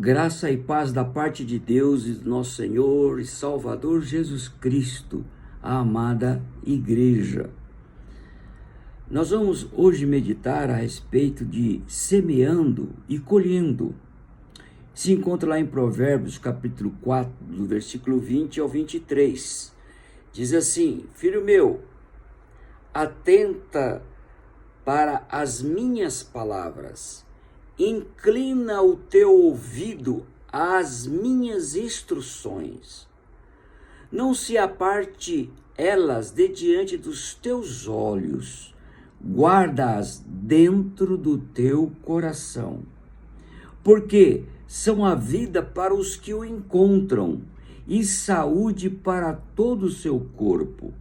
Graça e paz da parte de Deus e do nosso Senhor e Salvador Jesus Cristo, a amada igreja. Nós vamos hoje meditar a respeito de semeando e colhendo. Se encontra lá em Provérbios, capítulo 4, do versículo 20 ao 23. Diz assim: Filho meu, atenta para as minhas palavras, inclina o teu ouvido às minhas instruções. Não se aparte elas de diante dos teus olhos, guarda-as dentro do teu coração, porque são a vida para os que o encontram e saúde para todo o seu corpo.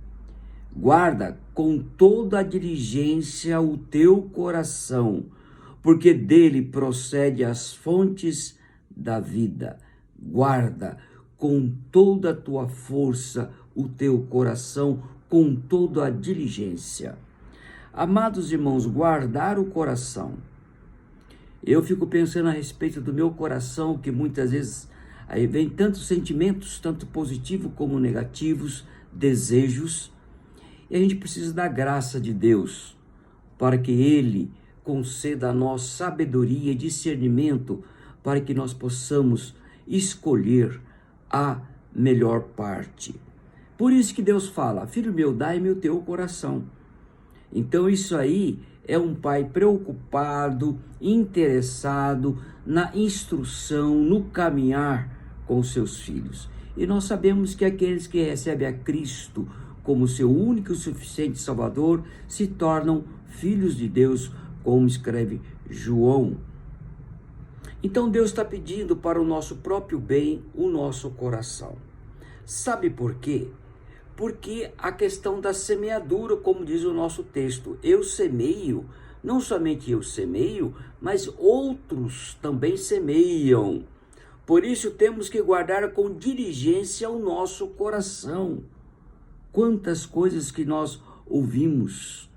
Guarda com toda a diligência o teu coração, porque dele procede as fontes da vida. Guarda com toda a tua força o teu coração, com toda a diligência. Amados irmãos, guardar o coração. Eu fico pensando a respeito do meu coração, que muitas vezes aí vem tantos sentimentos, tanto positivos como negativos, desejos, e a gente precisa da graça de Deus para que Ele conceda a nós sabedoria e discernimento para que nós possamos escolher a melhor parte. Por isso que Deus fala: filho meu, dai-me o teu coração. Então isso aí é um pai preocupado, interessado na instrução, no caminhar com seus filhos. E nós sabemos que aqueles que recebem a Cristo como seu único e suficiente Salvador se tornam filhos de Deus, como escreve João. Então Deus está pedindo para o nosso próprio bem o nosso coração. Sabe por quê? Porque a questão da semeadura, como diz o nosso texto, eu semeio, não somente eu semeio, mas outros também semeiam. Por isso temos que guardar com diligência o nosso coração. Quantas coisas que nós ouvimos,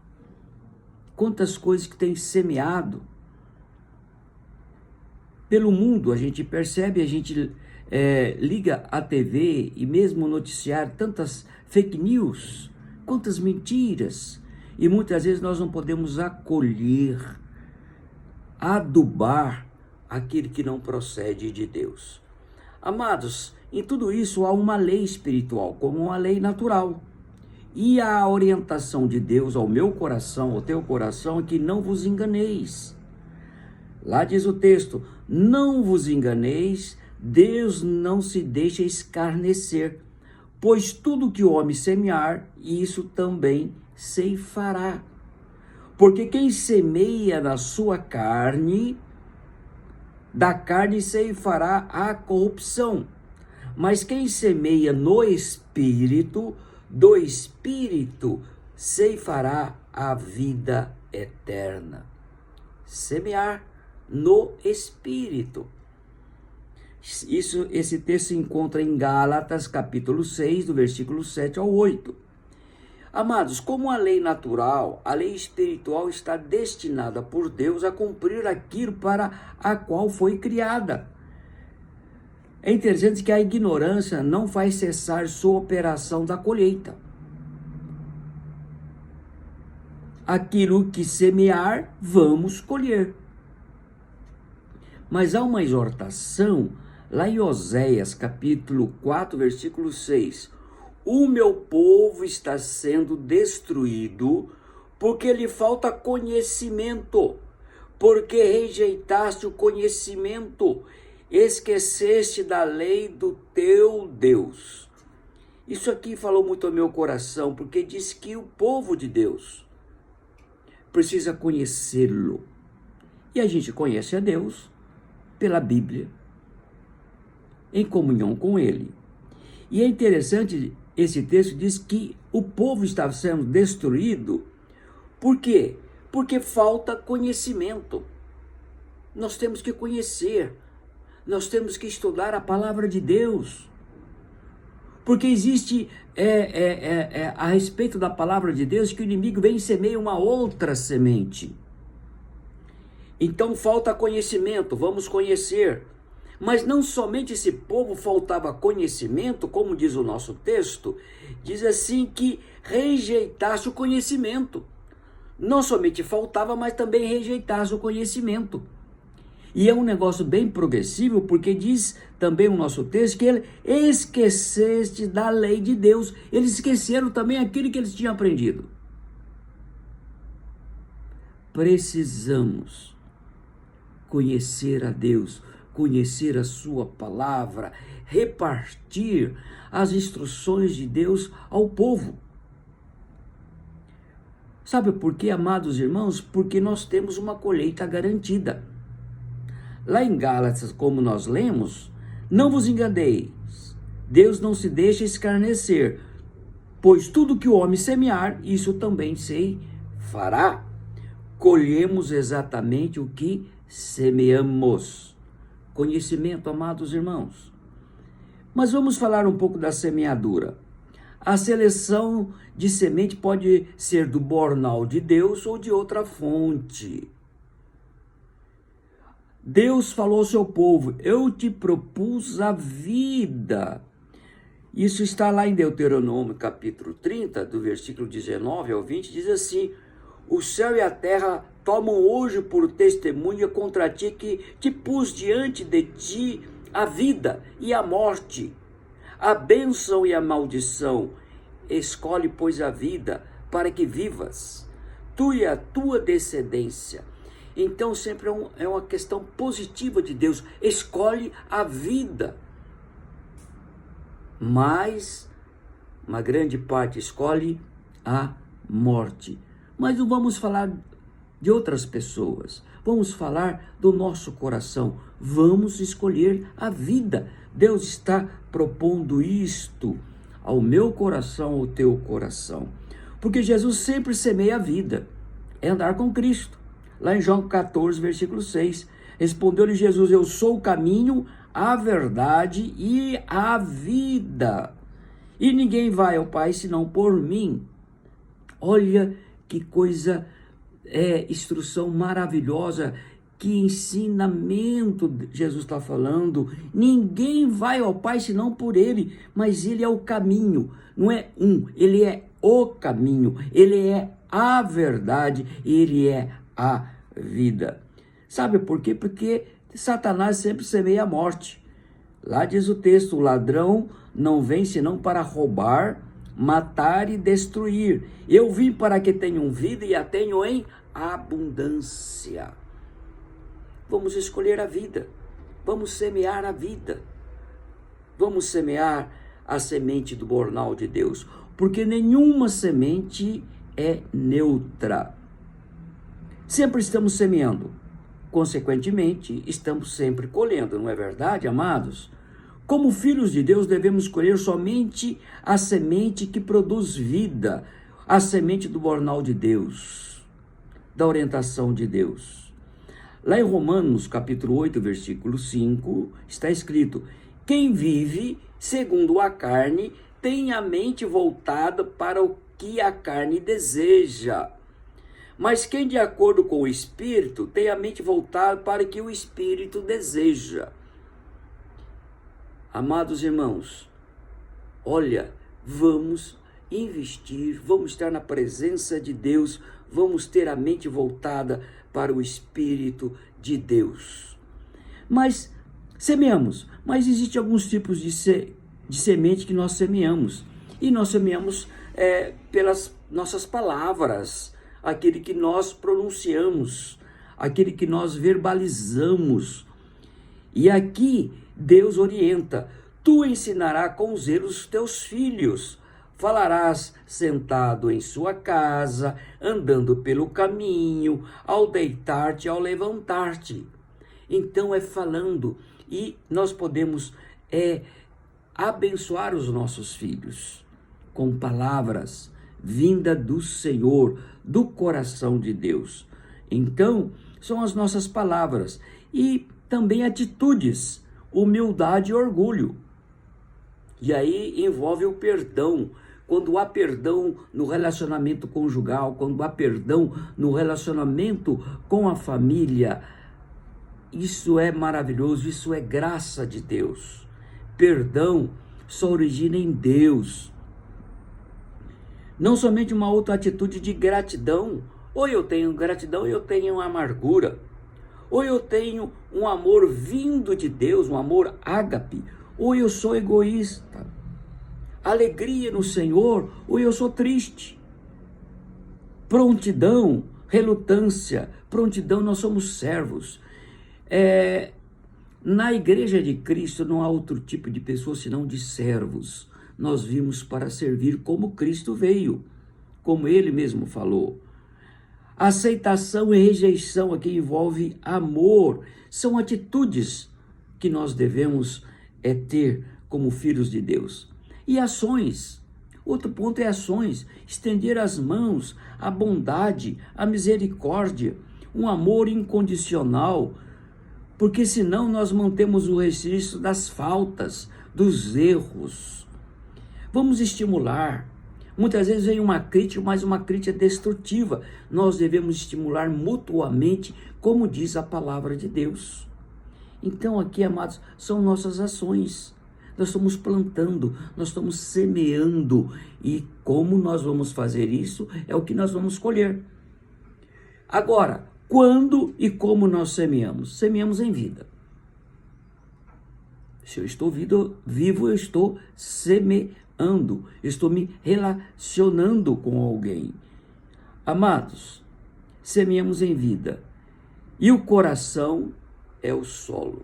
quantas coisas que tem semeado pelo mundo, a gente percebe, a gente liga a TV e mesmo noticiar tantas fake news, quantas mentiras, e muitas vezes nós não podemos acolher, adubar aquilo que não procede de Deus. Amados, em tudo isso há uma lei espiritual, como uma lei natural. E a orientação de Deus ao meu coração, ao teu coração, é que não vos enganeis. Lá diz o texto: não vos enganeis, Deus não se deixa escarnecer, pois tudo que o homem semear, isso também ceifará. Porque quem semeia na sua carne, da carne ceifará a corrupção. Mas quem semeia no Espírito, do Espírito ceifará a vida eterna. Semear no Espírito. Esse texto se encontra em Gálatas, capítulo 6, do versículo 7 ao 8. Amados, como a lei natural, a lei espiritual está destinada por Deus a cumprir aquilo para a qual foi criada. É interessante que a ignorância não faz cessar sua operação da colheita. Aquilo que semear, vamos colher. Mas há uma exortação lá em Oséias, capítulo 4, versículo 6. O meu povo está sendo destruído porque lhe falta conhecimento, porque rejeitaste o conhecimento, esqueceste da lei do teu Deus. Isso aqui falou muito ao meu coração, porque diz que o povo de Deus precisa conhecê-lo. E a gente conhece a Deus pela Bíblia, em comunhão com Ele. E é interessante, esse texto diz que o povo estava sendo destruído. Por quê? Porque falta conhecimento. Nós temos que conhecer, nós temos que estudar a palavra de Deus. Porque existe, a respeito da palavra de Deus, que o inimigo vem e semeia uma outra semente. Então falta conhecimento, vamos conhecer. Mas não somente esse povo faltava conhecimento, como diz o nosso texto, diz assim que rejeitasse o conhecimento. Não somente faltava, mas também rejeitasse o conhecimento. E é um negócio bem progressivo, porque diz também o nosso texto que ele esqueceste da lei de Deus. Eles esqueceram também aquilo que eles tinham aprendido. Precisamos conhecer a Deus, conhecer a sua palavra, repartir as instruções de Deus ao povo. Sabe por quê, amados irmãos? Porque nós temos uma colheita garantida. Lá em Gálatas, como nós lemos, não vos enganeis, Deus não se deixa escarnecer, pois tudo que o homem semear, isso também se fará. Colhemos exatamente o que semeamos. Conhecimento, amados irmãos. Mas vamos falar um pouco da semeadura. A seleção de semente pode ser do bornal de Deus ou de outra fonte. Deus falou ao seu povo: eu te propus a vida. Isso está lá em Deuteronômio capítulo 30, do versículo 19 ao 20, diz assim: o céu e a terra tomam hoje por testemunha contra ti que te pus diante de ti a vida e a morte, a bênção e a maldição. Escolhe, pois, a vida para que vivas, tu e a tua descendência. Então sempre é uma questão positiva de Deus. Escolhe a vida. Mas uma grande parte escolhe a morte. Mas não vamos falar de outras pessoas. Vamos falar do nosso coração. Vamos escolher a vida. Deus está propondo isto ao meu coração, ao teu coração. Porque Jesus sempre semeia a vida. É andar com Cristo. Lá em João 14, versículo 6, respondeu-lhe Jesus: eu sou o caminho, a verdade e a vida. E ninguém vai ao Pai senão por mim. Olha que coisa, instrução maravilhosa, que ensinamento Jesus está falando. Ninguém vai ao Pai senão por Ele, mas Ele é o caminho. Não é Ele é o caminho, Ele é a verdade, Ele é a vida. Sabe por quê? Porque Satanás sempre semeia a morte. Lá diz o texto: o ladrão não vem senão para roubar, matar e destruir. Eu vim para que tenham vida e a tenham em abundância. Vamos escolher a vida. Vamos semear a vida. Vamos semear a semente do bornal de Deus, porque nenhuma semente é neutra. Sempre estamos semeando, consequentemente, estamos sempre colhendo, não é verdade, amados? Como filhos de Deus, devemos colher somente a semente que produz vida, a semente do bornal de Deus, da orientação de Deus. Lá em Romanos, capítulo 8, versículo 5, está escrito: quem vive segundo a carne tem a mente voltada para o que a carne deseja. Mas quem de acordo com o Espírito tem a mente voltada para o que o Espírito deseja. Amados irmãos, olha, vamos investir, vamos estar na presença de Deus, vamos ter a mente voltada para o Espírito de Deus. Mas semeamos, mas existem alguns tipos de semente que nós semeamos. E nós semeamos pelas nossas palavras, aquele que nós pronunciamos, aquele que nós verbalizamos. E aqui Deus orienta: tu ensinarás com zelo os teus filhos, falarás sentado em sua casa, andando pelo caminho, ao deitar-te, ao levantar-te. Então é falando, e nós podemos abençoar os nossos filhos com palavras vinda do Senhor, do coração de Deus. Então, são as nossas palavras e também atitudes, humildade e orgulho. E aí envolve o perdão. Quando há perdão no relacionamento conjugal, quando há perdão no relacionamento com a família, isso é maravilhoso, isso é graça de Deus. Perdão só origina em Deus. Não somente uma outra atitude de gratidão. Ou eu tenho gratidão, ou eu tenho amargura. Ou eu tenho um amor vindo de Deus, um amor ágape, ou eu sou egoísta. Alegria no Senhor, ou eu sou triste. Prontidão, relutância, prontidão, nós somos servos. Na igreja de Cristo não há outro tipo de pessoa senão de servos. Nós vimos para servir como Cristo veio, como ele mesmo falou. Aceitação e rejeição aqui envolve amor. São atitudes que nós devemos ter como filhos de Deus. E ações. Outro ponto é ações. Estender as mãos, a bondade, a misericórdia, um amor incondicional. Porque senão nós mantemos o registro das faltas, dos erros. Vamos estimular. Muitas vezes vem uma crítica, mas uma crítica destrutiva. Nós devemos estimular mutuamente, como diz a palavra de Deus. Então aqui, amados, são nossas ações. Nós estamos plantando, nós estamos semeando. E como nós vamos fazer isso, é o que nós vamos colher. Agora, quando e como nós semeamos? Semeamos em vida. Se eu estou vivo, eu estou semeando. Estou me relacionando com alguém. Amados, semeamos em vida. E o coração é o solo.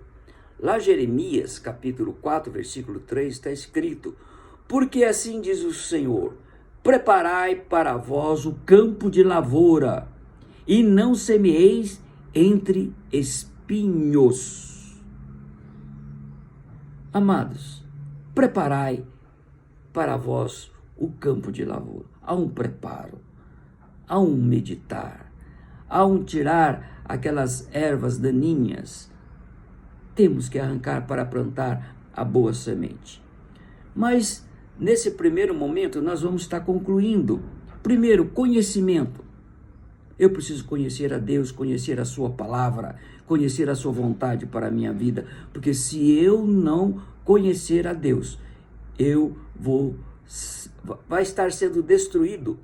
Lá Jeremias, capítulo 4, versículo 3, está escrito: porque assim diz o Senhor, preparai para vós o campo de lavoura, e não semeeis entre espinhos. Amados, preparai para vós o campo de lavoura. Há um preparo, há um meditar, há um tirar aquelas ervas daninhas. Temos que arrancar para plantar a boa semente. Mas nesse primeiro momento nós vamos estar concluindo. Primeiro, conhecimento. Eu preciso conhecer a Deus, conhecer a sua palavra, conhecer a sua vontade para a minha vida. Porque se eu não conhecer a Deus, vai estar sendo destruído,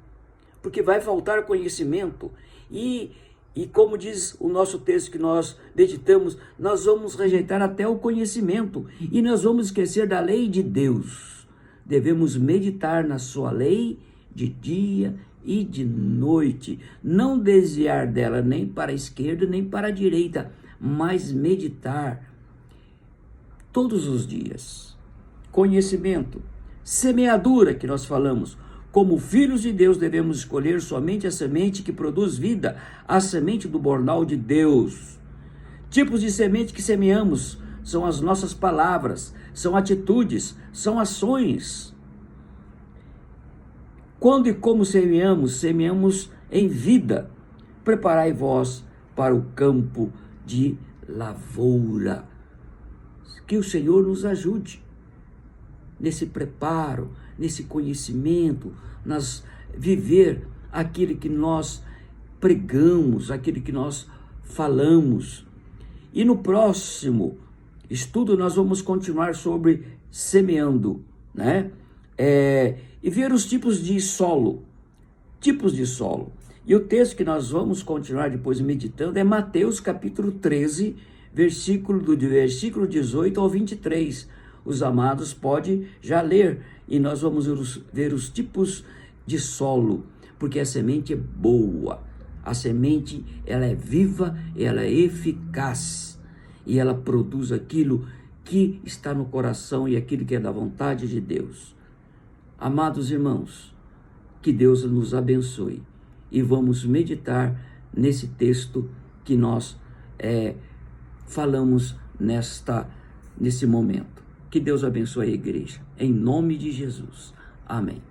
porque vai faltar conhecimento. E como diz o nosso texto que nós meditamos, nós vamos rejeitar até o conhecimento e nós vamos esquecer da lei de Deus. Devemos meditar na sua lei de dia e de noite, não desviar dela nem para a esquerda nem para a direita, mas meditar todos os dias. Conhecimento, semeadura que nós falamos. Como filhos de Deus, devemos escolher somente a semente que produz vida, a semente do bornal de Deus. Tipos de semente que semeamos são as nossas palavras, são atitudes, são ações. Quando e como semeamos? Semeamos em vida. Preparai vós para o campo de lavoura. Que o Senhor nos ajude nesse preparo, nesse conhecimento, nós viver aquilo que nós pregamos, aquilo que nós falamos. E no próximo estudo nós vamos continuar sobre semeando, né? E ver os tipos de solo. E o texto que nós vamos continuar depois meditando é Mateus capítulo 13, do versículo 18 ao 23. Os amados podem já ler e nós vamos ver os tipos de solo, porque a semente é boa, a semente ela é viva, ela é eficaz e ela produz aquilo que está no coração e aquilo que é da vontade de Deus. Amados irmãos, que Deus nos abençoe e vamos meditar nesse texto que nós falamos nesse momento. Que Deus abençoe a igreja, em nome de Jesus. Amém.